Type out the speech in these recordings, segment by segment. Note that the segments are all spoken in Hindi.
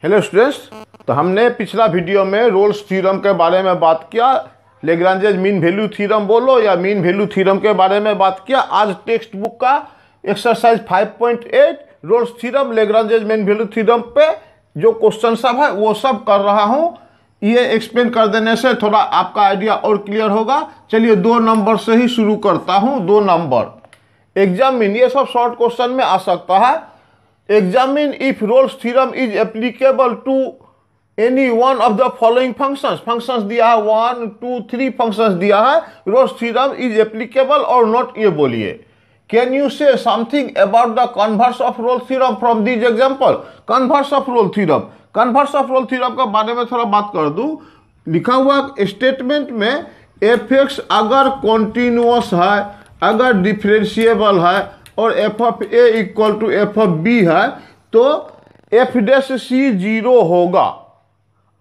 हेलो स्टूडेंट्स, तो हमने पिछला वीडियो में रोल्स थ्योरम के बारे में बात किया। लेग्रांजेज मीन वैल्यू थ्योरम बोलो या मीन वैल्यू थ्योरम के बारे में बात किया। आज टेक्स्ट बुक का एक्सरसाइज 5.8 Rolle's theorem Lagrange's mean value theorem पे जो क्वेश्चन सब है वो सब कर रहा हूँ। ये एक्सप्लेन कर देने से थोड़ा आपका आइडिया और क्लियर होगा। चलिए 2 नंबर से ही शुरू करता हूँ। 2 नंबर एग्जामिन, ये सब शॉर्ट क्वेश्चन में आ सकता है। Examine if Rolle's theorem is applicable to any one of the following functions. Functions दिया है 1, 2, 3 फंक्शंस दिया है। रोल्स थ्योरम इज एप्लीकेबल और नॉट, ये बोलिए। Can you say something about the converse of Rolle's theorem from this example. Converse of Rolle's theorem, converse of Rolle's theorem के बारे में थोड़ा बात कर दूं। लिखा हुआ स्टेटमेंट में एफ एक्स अगर कॉन्टिन्यूअस है, अगर डिफरेंशिएबल है और f of a equal to f of b है तो एफ डैश सी 0 होगा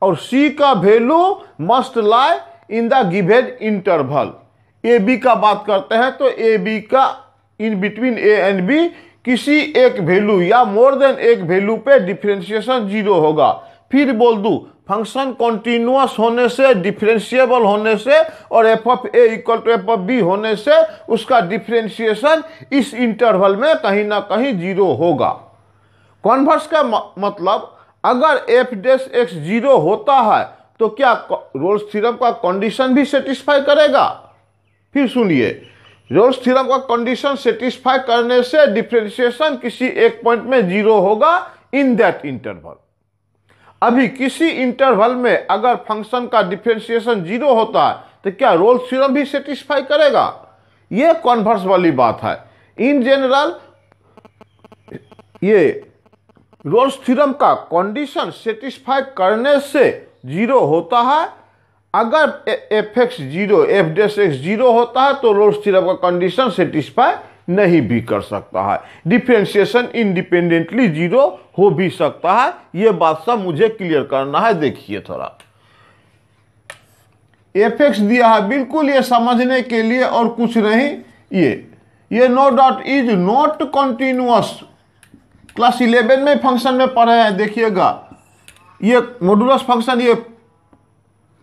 और सी का value must lie in the given interval. A B का बात करते हैं तो ए बी का in between A and B किसी एक वैल्यू या मोर देन एक वैल्यू पे डिफरेंशिएशन 0 होगा। फिर बोल दूं फंक्शन कॉन्टिन्यूअस होने से, डिफरेंशिएबल होने से और f of a equal to f of b होने से उसका डिफरेंशिएशन इस इंटरवल में कहीं ना कहीं 0 होगा। कॉन्वर्स का मतलब अगर एफ डैश एक्स 0 होता है तो क्या रोल्स थ्योरम का कंडीशन भी सेटिस्फाई करेगा। फिर सुनिए, रोल्स थ्योरम का कंडीशन सेटिस्फाई करने से डिफरेंशिएशन किसी एक पॉइंट में 0 होगा इन दैट इंटरवल। अभी किसी इंटरवल में अगर फंक्शन का डिफरेंशिएशन 0 होता है तो क्या रोल्स थ्योरम भी सेटिस्फाई करेगा। यह कॉन्वर्स वाली बात है। इन जनरल ये रोल्स थ्योरम का कंडीशन सेटिस्फाई करने से 0 होता है। अगर F x 0, f dash x 0 होता है तो रोल्स थ्योरम का कंडीशन सेटिस्फाई नहीं भी कर सकता है। डिफरेंशिएशन इंडिपेंडेंटली 0 हो भी सकता है। यह बात सब मुझे क्लियर करना है। देखिए थोड़ा एफ एक्स दिया है, बिल्कुल ये समझने के लिए और कुछ नहीं। ये no doubt is not continuous. Class 11 में फंक्शन में पढ़े हैं, देखिएगा ये मॉडुलस फंक्शन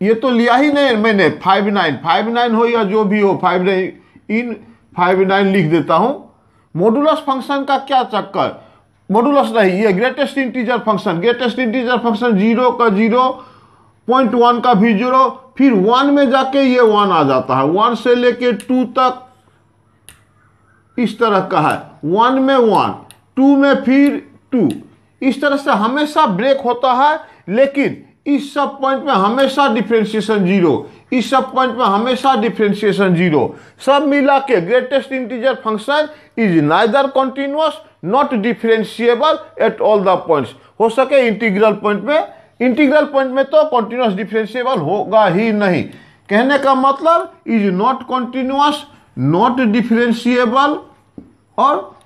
ये तो लिया ही नहीं मैंने। 59 हो या जो भी हो, 59 लिख देता हूं। मॉडुलस फंक्शन का क्या चक्कर, मॉडुलस नहीं, ये greatest integer function. Greatest integer function 0 का 0, 0.1 का भी 0, फिर 1 में जाके ये 1 आ जाता है। 1 से लेके 2 तक इस तरह का है। 1 में 1, 2 में फिर 2, इस तरह से हमेशा ब्रेक होता है। लेकिन इस सब पॉइंट में हमेशा डिफरेंशिएशन 0, इस सब पॉइंट में हमेशा डिफरेंशिएशन 0। सब मिला के greatest integer function is neither continuous not differentiable at all the points. हो सके इंटीग्रल पॉइंट में तो कॉन्टिन्यूअस डिफरेंशिएबल होगा ही नहीं। कहने का मतलब is not continuous, not differentiable, और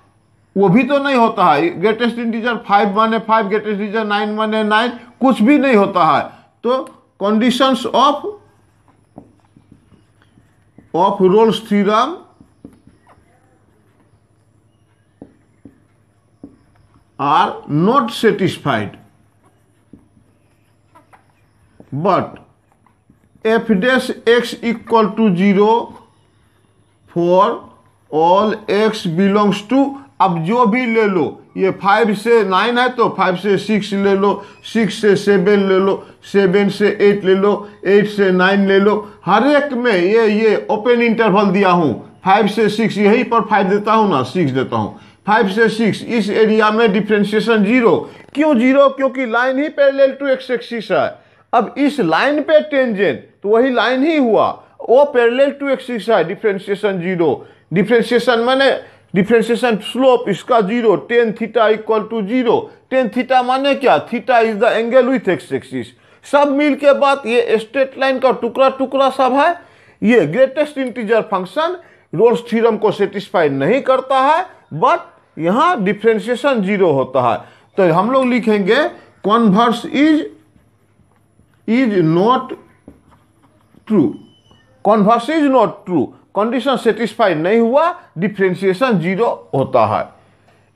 वो भी तो नहीं होता है। ग्रेटेस्ट इंटीजर 5 माने 5, ग्रेटेस्ट इंटीजर 9 माने 9, कुछ भी नहीं होता है। तो conditions of Rolle's theorem are not satisfied but f dash x equal to 0 for all x belongs to. अब जो भी ले लो, ये 5 से 9 है तो 5 से 6 ले लो, 6 से 7 ले लो, 7 से 8 ले लो, 8 से 9 ले लो। हर एक में ये ओपन इंटरवल दिया हूं। 5 से 6 यहीं पर 5 देता हूं ना, 6 देता हूं। 5 से 6 इस एरिया में डिफरेंशिएशन 0। क्यों 0? क्योंकि लाइन ही पैरेलल टू एक्स एक्सिस है। अब इस लाइन पे टेंजेंट तो वही लाइन ही हुआ, वो पैरेलल टू एक्सिस है, डिफरेंशिएशन 0। डिफरेंशिएशन माने डिफरेंशिएशन स्लोप इसका 0, tan theta equal to 0। tan theta माने क्या, theta is the angle with x axis. सब मिल के बाद ये स्ट्रेट लाइन का टुकड़ा टुकड़ा सब है। ये greatest integer function Rolle's theorem को सेटिस्फाई नहीं करता है, बट यहां डिफरेंशिएशन 0 होता है। तो हम लोग लिखेंगे converse is not true. Converse is not true, condition satisfy नहीं हुआ, डिफरेंशिएशन 0 होता है।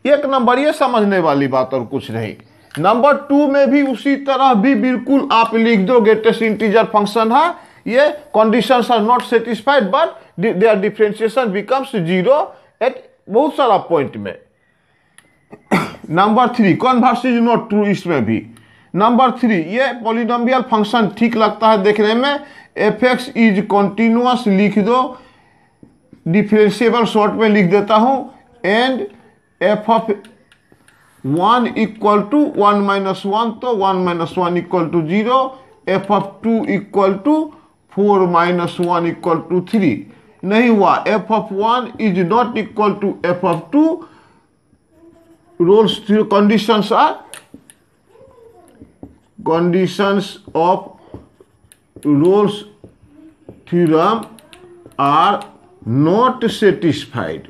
एक नंबर ये समझने वाली बात और कुछ नहीं। नंबर 2 में भी उसी तरह भी बिल्कुल आप लिख दो ग्रेटेस्ट इंटीजर फंक्शन है, ये conditions are not satisfied but there differentiation becomes 0 at बहुत सारा पॉइंट में। Number 3 converse is not true, इसमें भी। नंबर 3 ये पॉलिनोमियल फंक्शन ठीक लगता है देखने में, एफ एक्स इज कॉन्टिन्यूअस लिख दो, डिफरेंशिएबल शॉर्ट में लिख देता हूं, and f of 1 equal to 1 minus 1 तो 1 minus 1 equal to 0, f of 2 equal to 4 minus 1 equal to 3। नहीं हुआ, f of 1 is not equal to f of 2, Rolle's conditions are conditions of Rolle's theorem are not satisfied।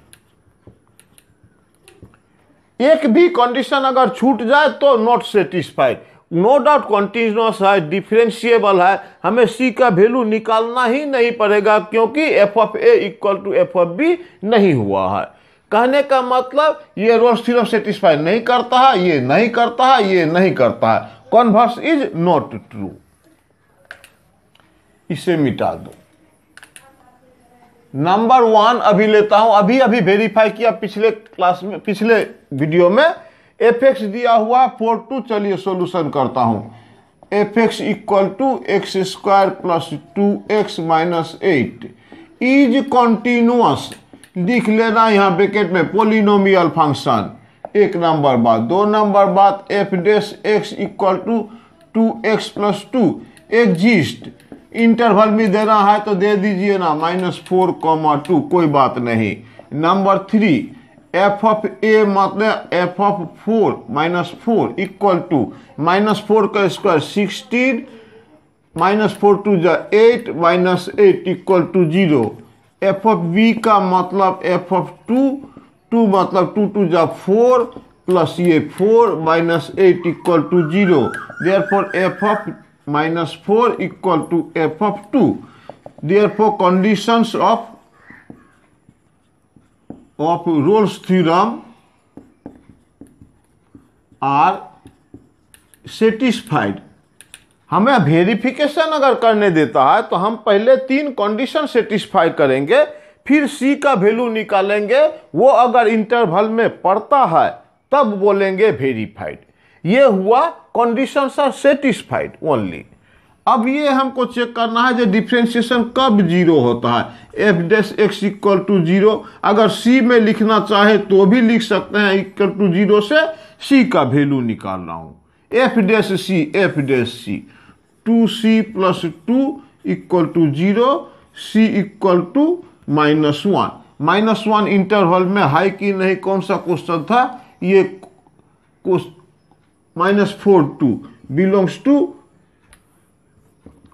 एक भी कंडीशन अगर छूट जाए तो not satisfied. No doubt continuous है, डिफरेंशिएबल है, हमें सी का वैल्यू निकालना ही नहीं पड़ेगा क्योंकि f of a equal to f of b नहीं हुआ है। कहने का मतलब ये रोल्स थ्योरम सेटिस्फाई नहीं करता है, ये नहीं करता है, ये नहीं करता है, कन्वर्स इज नॉट ट्रू। इसे मिटा दो। नंबर 1 अभी लेता हूं, अभी वेरीफाई किया पिछले क्लास में, पिछले वीडियो में। एफ एक्स दिया हुआ 4 चलिए सॉल्यूशन करता हूं। F x equal to x square plus 2x minus 8 is continuous लिख लेना यहां ब्रैकेट में, पोलिनोमियल फंक्शन। एक नंबर बात। 2 नंबर बात, f dash x equal to 2x plus 2 exist. Interval में देना है तो दे दीजिए ना -4, कोई बात नहीं। नंबर 3 एफ ऑफ ए मतलब एफ ऑफ 4 -4 इक्वल टू -4 का square 16 -4 2 8 -8 equal to 0। F of b का मतलब एफ ऑफ 2 मतलब 2 2 4 प्लस ये 4 -8 equal to 0। Therefore f of -4 equal to f of 2। Therefore conditions of Rolle's theorem are satisfied। हमें वेरिफिकेशन अगर करने देता है तो हम पहले 3 कंडीशन सेटिस्फाई करेंगे, फिर सी का वैल्यू निकालेंगे, वो अगर इंटरवल में पड़ता है तब बोलेंगे वेरीफाइड। ये हुआ कंडीशंस आर सेटिस्फाइड ओनली। अब ये हमको चेक करना है जो डिफरेंशिएशन कब 0 होता है। F dash x equal to 0, अगर सी में लिखना चाहे तो भी लिख सकते हैं, इक्वल टू 0 से सी का वैल्यू निकाल रहा हूं। F dash c 2c plus 2 equal to 0, c equal to -1। -1 interval में है कि नहीं, कौन सा क्वेश्चन था ये, -4 2 बिलोंग्स टू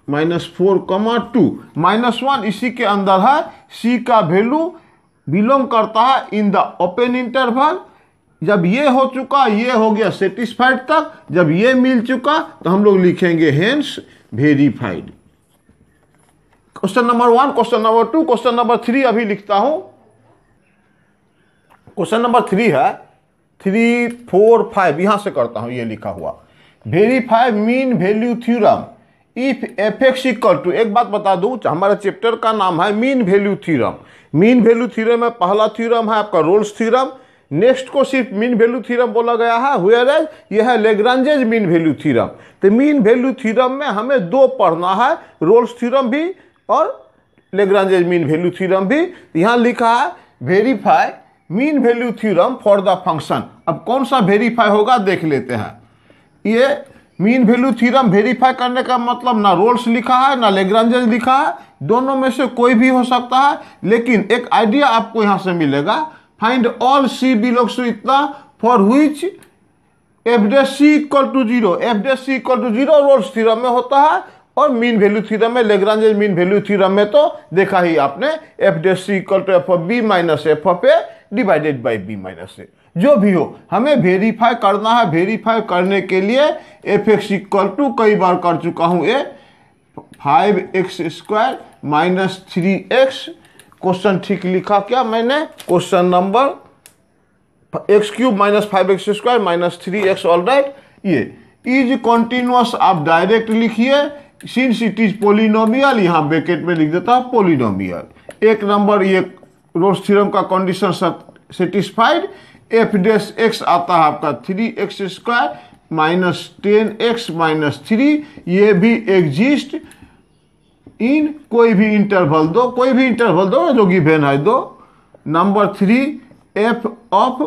-4, 2 -1 इसी के अंदर है। सी का वैल्यू बिलोंग करता है इन द ओपन इंटरवल। जब ये हो चुका, ये हो गया सेटिस्फाइड तक, जब ये मिल चुका तो हम लोग लिखेंगे hence verified. Question number 1, question number 2, question number 3 अभी लिखता हूं। क्वेश्चन नंबर 3 है 3 4 5, यहां से करता हूं, ये लिखा हुआ verify mean value theorem if f x equal to. एक बात बता दूं, हमारे चैप्टर का नाम है mean value theorem. Mean value theorem में पहला थ्योरम है आपका रोल्स थ्योरम, नेक्स्ट को सिर्फ मीन वैल्यू थ्योरम बोला गया है, व्हेयरएज यह है लैग्रांजेज मीन वैल्यू थ्योरम। तो मीन वैल्यू थ्योरम में हमें 2 पढ़ना है, रोल्स थ्योरम भी और लैग्रांजेज मीन वैल्यू थ्योरम भी। यहां लिखा है verify mean value theorem for the function. अब कौन सा वेरीफाई होगा देख लेते हैं। ये मीन वैल्यू थ्योरम वेरीफाई करने का मतलब ना रोल्स लिखा है ना लैग्रांजेज लिखा है, दोनों में से कोई भी हो सकता है, लेकिन एक आइडिया आपको यहां से मिलेगा। Find all c belongs to इतना for which f dash c equal to 0। F dash c equal to 0 Rolle's theorem में होता है और मीन वैल्यू थ्योरम में, लैग्रांजेज मीन वैल्यू थ्योरम में तो देखा ही आपने, f dash c equal to f of b minus f of a divided by b minus a. जो भी हो हमें वेरीफाई करना है। वेरीफाई करने के लिए एफ एक्स इक्वल टू, कई बार कर चुका हूं, ये 5x square minus 3x। Question ठीक लिखा क्या मैंने, question number x³ minus 5x square minus 3x, all right. ये इज कॉन्टिन्यूअस आप डायरेक्ट लिखिए, सिंस इट इज पोलिनोमियल यहाँ ब्रैकेट में लिख देता हूँ पोलिनोमियल। एक नंबर ये रोल्स थ्योरम का condition satisfied. F dash x आता है आपका 3x² माइनस 10x माइनस 3, ये भी एग्जिस्ट इन कोई भी इंटरवल दो, कोई भी इंटरवल दो जो गिवन है दो। नंबर 3 एफ ऑफ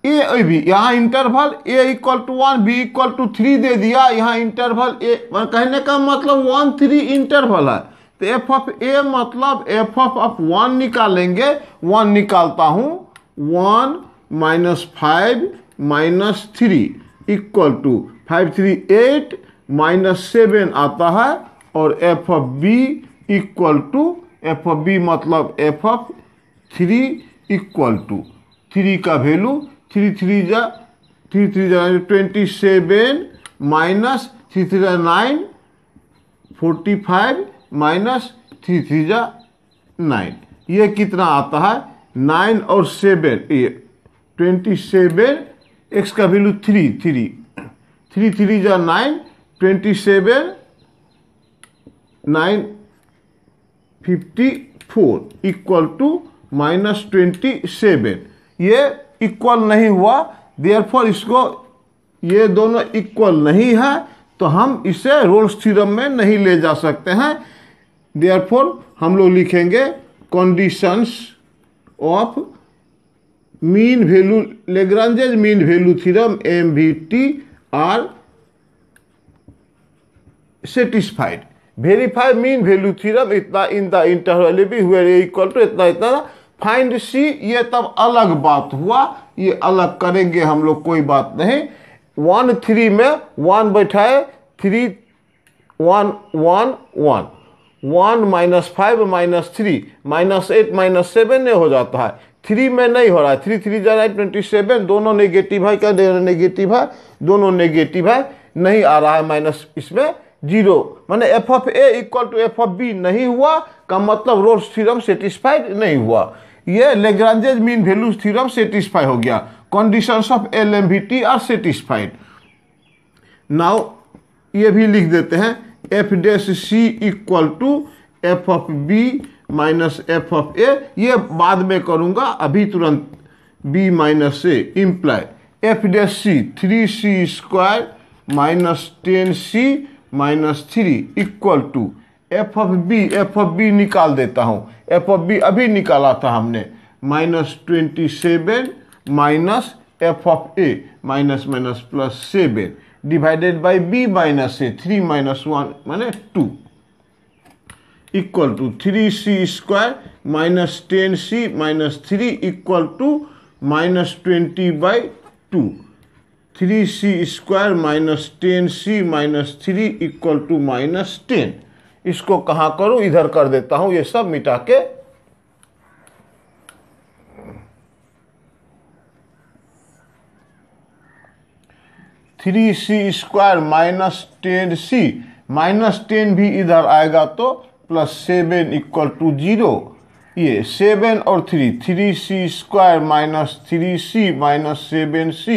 ए भी, यहाँ interval a equal to 1 b equal to 3 दे दिया, यहाँ इंटरवल a, कहने का मतलब 1 3 इंटरवल है, तो एफ ऑफ ए मतलब एफ ऑफ 1 निकालेंगे, 1 निकालता हूँ 1 minus 5 minus 3 equal to 5 3 8 minus 7 आता है, और f of b equal to f of b मतलब एफ ऑफ 3 इक्वल टू 3 का वैल्यू 3 3 जा 27 माइनस 3 3 जा 9 45 माइनस 3 3 जा 9, ये कितना आता है 9 और 7, ये 27, एक्स का वैल्यू 3 3 3 3 जा 9 27 9 54 इक्वल टू माइनस 27, ये इक्वल नहीं हुआ, देयरफॉर इसको ये दोनों इक्वल नहीं है तो हम इसे रोल्स थ्योरम में नहीं ले जा सकते हैं। देयरफॉर हम लोग लिखेंगे conditions of mean value Lagrange's mean value theorem MVT are satisfied. Verify mean value theorem इतना in the interval b where a equal to इतना इतना, फाइंड सी ये तब अलग बात हुआ, ये अलग करेंगे हम लोग, कोई बात नहीं। 1 3 में 1 बैठाए 3 1 1 1 1 माइनस 5 माइनस 3 माइनस 8 माइनस 7 नहीं हो जाता है, 3 में नहीं हो रहा है, 3 3 जा रहा है 27, दोनों नेगेटिव है, क्या नेगेटिव है, दोनों नेगेटिव है, नहीं आ रहा है माइनस, इसमें 0, माने f of a equal to f of b नहीं हुआ का मतलब रोल्स थ्योरम सेटिस्फाइड नहीं हुआ, ये Lagrange's mean value theorem satisfy हो गया। Conditions of LMVT are satisfied. Now ये भी लिख देते हैं f dash c equal to f of b minus f of a, ये बाद में करूंगा, अभी तुरंत b minus a imply f dash c 3c² minus 10c minus 3 equal to f of b निकाल देता हूँ, एफ ऑफ बी अभी निकाला था हमने, minus 27 minus f of a minus minus plus 7 divided by b minus a 3 minus 1 माने 2 equal to 3c² minus 10c minus 3 equal to minus 20/2, 3c² minus 10c minus 3 equal to minus 10। इसको कहाँ करूं, इधर कर देता हूं, ये सब मिटा के 3c² माइनस 10c माइनस 10 भी इधर आएगा तो प्लस 7 इक्वल टू 0, ये 7 और 3c² minus 3c minus 7c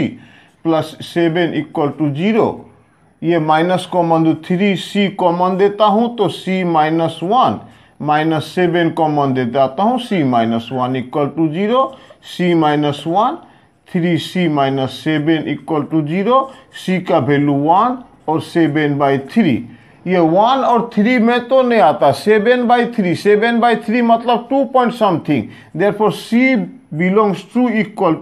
plus 7 equal to 0, ये माइनस कॉमन दो 3c कॉमन देता हूं तो c माइनस 1 माइनस 7 कॉमन दे देता हूं c minus 1 equal to 0, c minus 1 3c minus 7 equal to 0, c का वैल्यू 1 और 7/3, ये 1 और 3 में तो नहीं आता, 7/3 7/3 मतलब 2 point something, therefore c belongs to equal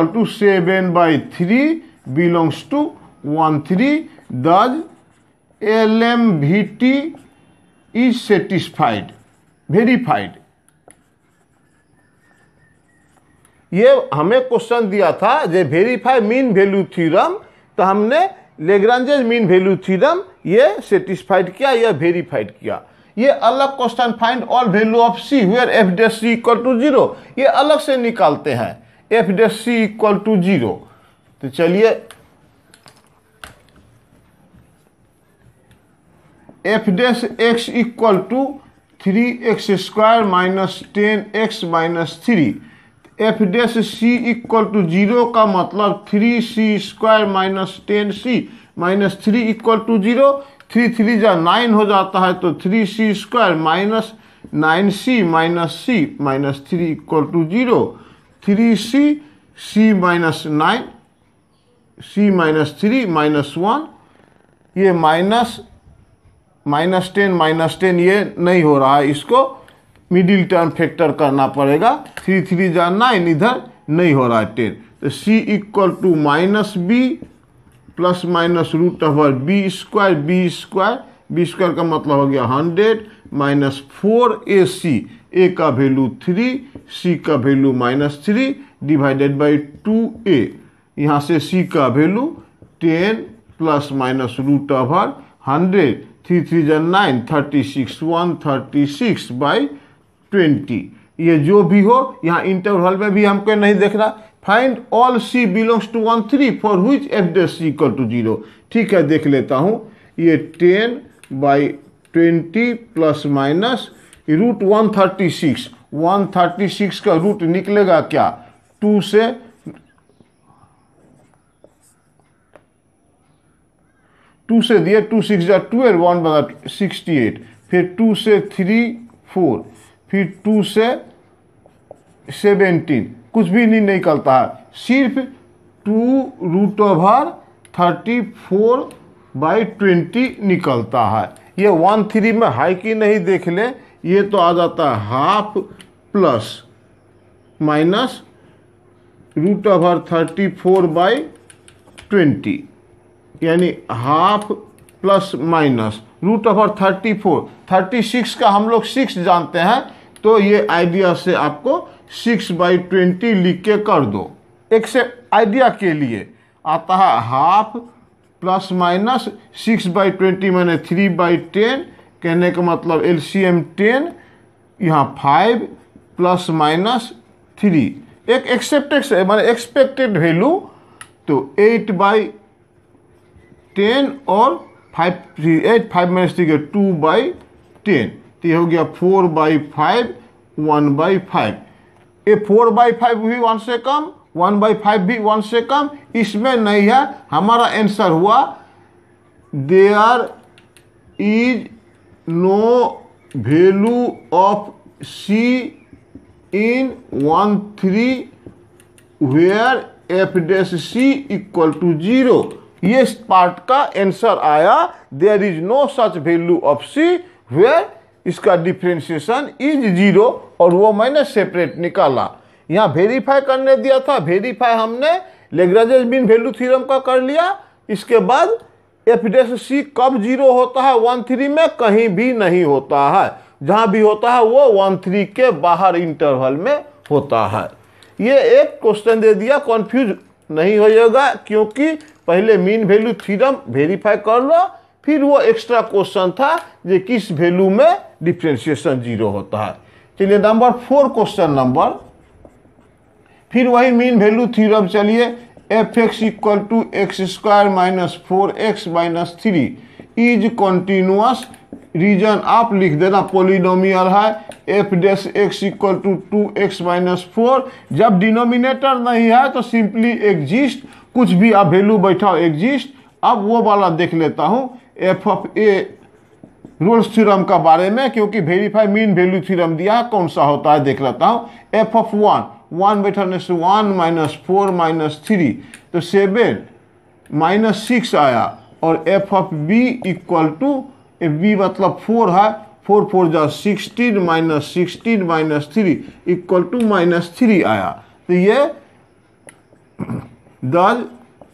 to 7/3 belongs to 1/3, thus LMVT is satisfied, verified। ये हमें क्वेश्चन दिया था जे वेरीफाई मीन वैल्यू थ्योरम, तो हमने लेग्रांजेज मीन वैल्यू थ्योरम ये सेटिस्फाइड किया या वेरीफाइड किया। ये अलग question find all value of c where f dash c equal to 0, ये अलग से निकालते हैं, f dash c equal to 0। तो चलिए f dash x equal to 3x² minus 10x minus 3, f dash c equal to 0 का मतलब 3c² minus 10c minus 3 equal to 0। 3 3 जा 9 हो जाता है, तो 3c² minus 9c minus c minus 3 equal to 0। 3c c minus 9 c minus 3 minus 1, ये माइनस 10 ये नहीं हो रहा है, इसको मिडिल टर्म फैक्टर करना पड़ेगा। 3 3 जा 9, इधर नहीं हो रहा है 10, तो c equal to minus b plus minus root over b square का मतलब हो गया 100 माइनस 4ac, a का वैल्यू 3, c का वैल्यू माइनस 3 डिवाइडेड बाई 2a, यहाँ से c का वैल्यू 10 प्लस माइनस रूट ओवर 100, 3 3 जा 9, 36 136 बाई 20। ये जो भी हो, यहाँ इंटरवल में भी हमको नहीं देखना। Find all c belongs to 1 3 for which f dash c equal to 0। ठीक है, देख लेता हूँ। ये 10 बाई 20 प्लस माइनस रूट 136 का रूट निकलेगा क्या? 2 से दिए, 2 6 जा 12, 1 बता 68, फिर 2 से 3 4, फिर 2 से 17, कुछ भी नहीं निकलता है, सिर्फ 2 रूट ओवर 34 बाई 20 निकलता है। ये 1 3 में है कि नहीं देख ले। ये तो आ जाता है half plus minus root over 34 by 20, यानी half plus minus root over 36 का हम लोग 6 जानते हैं, तो ये आइडिया से आपको 6 बाई 20 लिख के कर दो। एक से आइडिया के लिए आता है हाफ प्लस माइनस 6 बाई 20 मैंने 3 बाई 10, कहने का मतलब एलसीएम 10, यहाँ 5 प्लस माइनस 3, एक एक्सेप्टेड माने एक्सपेक्टेड वैल्यू, तो 8 बाई 10 और 5 माइनस 3 2 बाई 10, तो ये हो गया 4 बाई 5 1 बाई 5। ये 4 बाई 5 भी 1 से कम, 1 बाई 5 भी 1 से कम, इसमें नहीं है। हमारा आंसर हुआ there is no value of c in 1 3 where f dash c equal to 0। ये पार्ट का आंसर आया there is no such value of c where इसका डिफरेंशिएशन इज 0, और वो मैंने सेपरेट निकाला। यहाँ वेरीफाई करने दिया था, वेरीफाई हमने लैग्रेंज मीन वैल्यू थ्योरम का कर लिया। इसके बाद एफ डैश सी कब 0 होता है 1 3 में? कहीं भी नहीं होता है, जहाँ भी होता है वो 1 3 के बाहर इंटरवल में होता है। ये एक क्वेश्चन दे दिया, कंफ्यूज नहीं होइएगा, क्योंकि पहले मीन वैल्यू थ्योरम वेरीफाई कर लो, फिर वो एक्स्ट्रा क्वेश्चन था जो किस वैल्यू में डिफरेंशिएशन 0 होता है। चलिए नंबर 4 क्वेश्चन नंबर, फिर वही मीन वैल्यू थ्योरम। चलिए f x equal to x² minus 4x minus 3 is continuous region, आप लिख देना पोलिनोमियल है। F dash x equal to 2x minus 4, जब डिनोमिनेटर नहीं है तो सिंपली एग्जिस्ट, कुछ भी आप वैल्यू बैठाओ एग्जिस्ट। अब वो वाला देख लेता हूँ F of A Rolle's theorem का बारे में, क्योंकि वेरीफाई मीन वैल्यू थ्योरम दिया है, कौन सा होता है देख लेता हूँ। एफ ऑफ 1 बैठाने से 1 माइनस 4 माइनस 3, तो 7 माइनस 6 आया। और f of b equal to, b मतलब 4 है, 4 4 जा 16 minus 16 minus 3 equal to minus 3 आया। तो ये the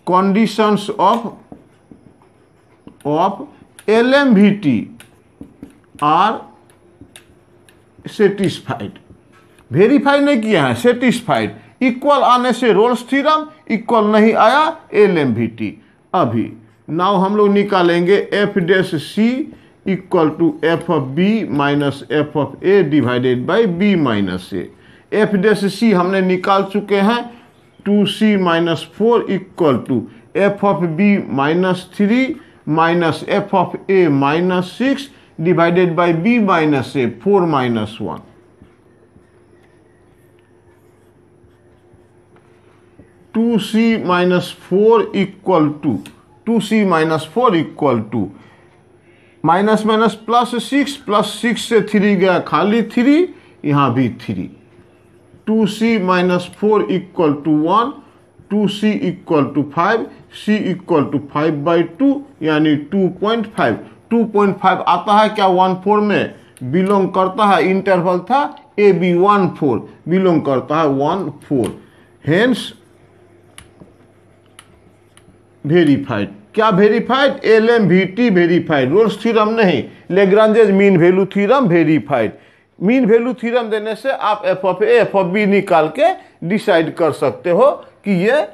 conditions of LMVT are satisfied. Verify नहीं किया है, सेटिस्फाइड। इक्वल आने से रोल्स थ्योरम, इक्वल नहीं आया LMVT। अभी नाउ हम लोग निकालेंगे f dash c equal to f of b minus f of a divided by b minus a. F dash c हमने निकाल चुके हैं, 2c minus 4 equal to f of b minus 3 minus f of a minus 6 divided by b minus a 4 minus 1। 2c minus 4 equal to 2c minus 4 equal to minus minus plus 6 से 3 गया खाली 3, यहाँ भी 3। 2c minus 4 equal to 1, 2c equal to 5, c equal to 5/2 यानी 2.5। 2.5 आता है क्या 1/4 में, बिलोंग करता है, इंटरवल था AB 1/4, बिलोंग करता है 1/4, हेंस वेरीफाइड। क्या verified, LMVT verified, Rolle's theorem नहीं, Lagrange's mean value theorem verified. Mean value theorem देने से आप f(a) f(b) निकाल के डिसाइड कर सकते हो कि ये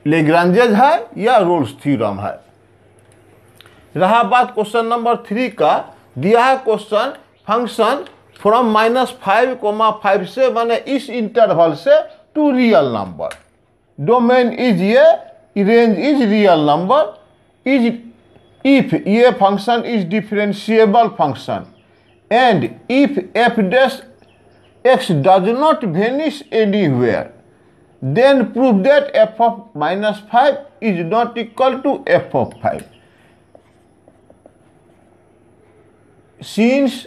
लेग्रांजेज है या रोल्स थ्योरम है। रहा बात क्वेश्चन नंबर 3 का, दिया है क्वेश्चन फंक्शन फ्रॉम -5, से माने इस इंटरवल से to real number, domain is ये, range is real number, is if ये function is differentiable function and if f dash x does not vanish anywhere, then prove that f of -5 is not equal to f of 5. Since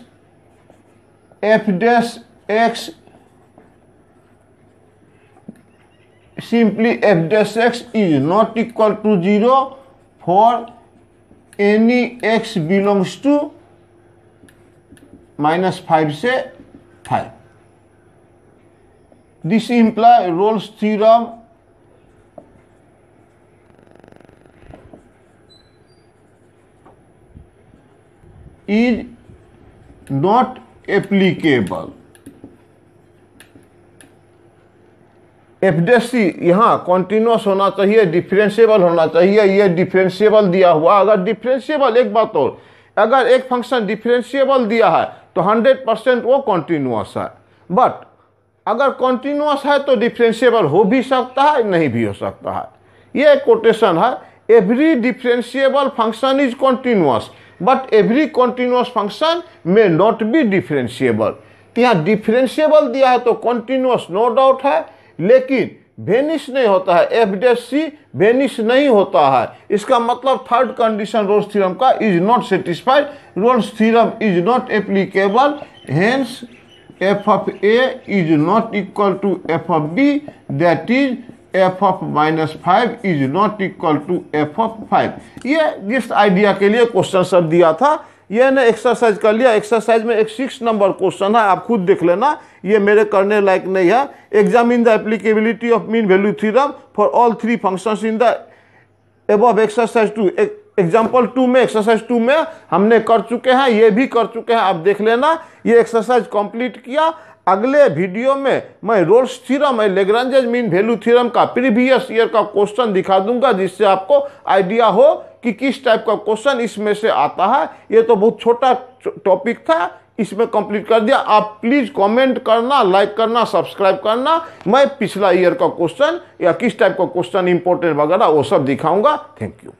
f dash x, simply f dash x is not equal to 0 for any x belongs to -5 से 5. This implies Rolle's theorem is not applicable. FDC यहाँ कॉन्टिन्यूस होना चाहिए, डिफरेंशिएबल होना चाहिए, ये डिफरेंशिएबल दिया हुआ। अगर डिफरेंशिएबल, एक बात और, अगर एक फंक्शन डिफरेंशिएबल दिया है तो 100% वो कॉन्टिन्यूस है, बट अगर कॉन्टिन्यूस है तो डिफरेंशिएबल हो भी सकता है, नहीं भी हो सकता है। ये कोटेशन है, every differentiable function is continuous but every continuous function may not be differentiable. तो यहाँ डिफरेंशिएबल दिया है तो कॉन्टिन्यूस नो डाउट है, लेकिन वेनिश नहीं होता है, FDC वेनिश नहीं होता है। इसका मतलब थर्ड कंडीशन रोल्स थ्योरम का is not satisfied, roles theorem is not applicable, hence f of a is not equal to f of b, that is f of -5 is not equal to f of 5। ये जिस आइडिया के लिए क्वेश्चन सब दिया था, ये ने एक्सरसाइज कर लिया। एक्सरसाइज में एक 6 नंबर क्वेश्चन है, आप खुद देख लेना, ये मेरे करने लायक नहीं है। Examine the applicability of mean value theorem for all 3 functions in the above exercise 2। Example 2 में, एक्सरसाइज 2 में हमने कर चुके हैं, ये भी कर चुके हैं, आप देख लेना। ये एक्सरसाइज कंप्लीट किया। अगले वीडियो में मैं Rolle's theorem, Lagrange's mean value theorem का प्रीवियस ईयर का क्वेश्चन दिखा दूंगा, जिससे आपको आइडिया हो कि किस टाइप का क्वेश्चन इसमें से आता है। ये तो बहुत छोटा टॉपिक था, इसमें कंप्लीट कर दिया। आप प्लीज कमेंट करना, लाइक करना, सब्सक्राइब करना। मैं पिछला ईयर का क्वेश्चन या किस टाइप का क्वेश्चन इंपॉर्टेंट वगैरह वो सब दिखाऊंगा। Thank you.